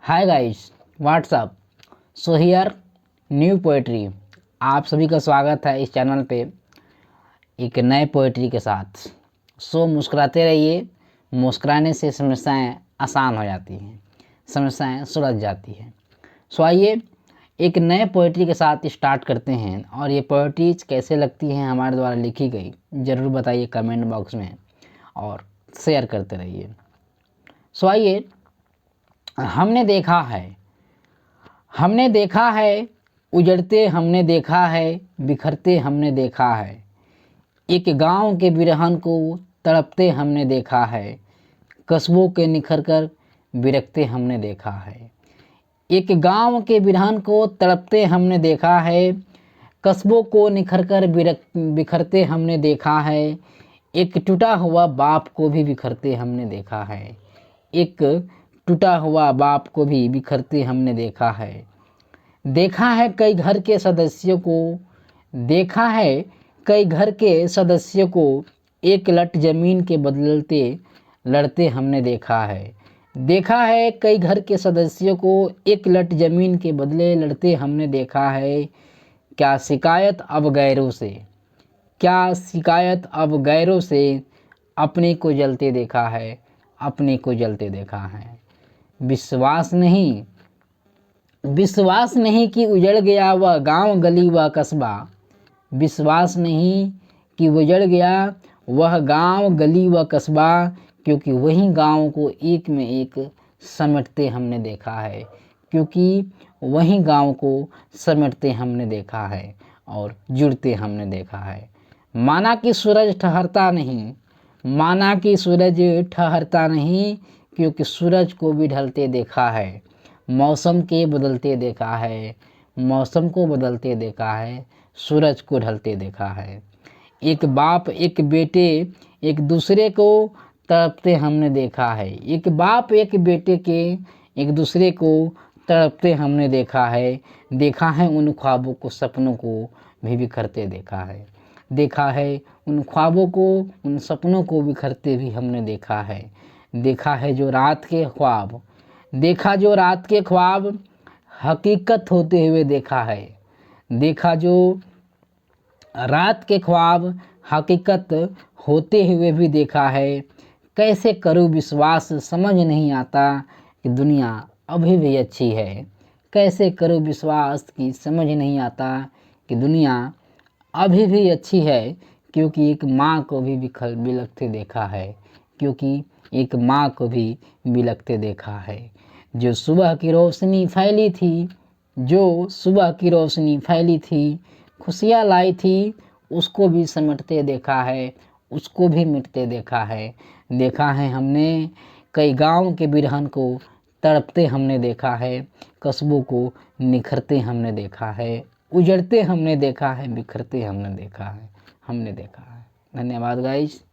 Hi guys, what's up. So here new poetry. आप सभी का स्वागत है इस चैनल पे एक नए पोएट्री के साथ। सो मुस्कुराते रहिए, मुस्कुराने से समस्याएं आसान हो जाती हैं, समस्याएं सुलझ जाती हैं। सो आइए एक नए पोएट्री के साथ स्टार्ट करते हैं। और ये पोएट्रीज कैसे लगती हैं हमारे द्वारा लिखी गई, ज़रूर बताइए कमेंट बॉक्स में और शेयर करते रहिए। सो आइए, हमने देखा है उजड़ते, हमने देखा है बिखरते, हमने देखा है एक गांव के बिरहन को तड़पते, हमने देखा है कस्बों के निखर कर बिरकते, हमने देखा है एक गांव के बिरहन को तड़पते, हमने देखा है कस्बों को निखर कर बिखरते, हमने देखा है एक टूटा हुआ बाप को भी बिखरते, हमने देखा है एक टूटा हुआ बाप को भी बिखरते, हमने देखा है कई घर के सदस्यों को, देखा है कई घर के सदस्यों को एक लट ज़मीन के बदलते लड़ते, हमने देखा है कई घर के सदस्यों को एक लट ज़मीन के बदले लड़ते, हमने देखा है क्या शिकायत अब गैरों से अपने को जलते देखा है, अपने को जलते देखा है। विश्वास नहीं कि उजड़ गया वह गांव गली व कस्बा, विश्वास नहीं कि उजड़ गया वह गांव गली व कस्बा, क्योंकि वही गांव को एक में एक समेटते हमने देखा है, क्योंकि वही गांव को समेटते हमने देखा है और जुड़ते हमने देखा है। माना कि सूरज ठहरता नहीं, क्योंकि सूरज को भी ढलते देखा है, मौसम को बदलते देखा है, सूरज को ढलते देखा है। एक बाप एक बेटे एक दूसरे को तड़पते हमने देखा है, एक बाप एक बेटे के एक दूसरे को तड़पते हमने देखा है उन ख्वाबों को सपनों को भी बिखरते देखा है उन ख्वाबों को उन सपनों को बिखरते भी हमने देखा है जो रात के ख्वाब हकीकत होते हुए जो रात के ख्वाब हकीकत होते हुए भी देखा है। कैसे करूं विश्वास समझ नहीं आता कि दुनिया अभी भी अच्छी है, कैसे करूं विश्वास की समझ नहीं आता कि दुनिया अभी भी अच्छी है, क्योंकि एक माँ को भी बिलखते देखा है, जो सुबह की रोशनी फैली थी खुशियाँ लाई थी, उसको भी समेटते देखा है, उसको भी मिटते देखा है हमने कई गांव के बिरहन को तड़पते हमने देखा है, कस्बों को निखरते हमने देखा है, उजड़ते हमने देखा है, बिखरते हमने देखा है। धन्यवाद गाइस।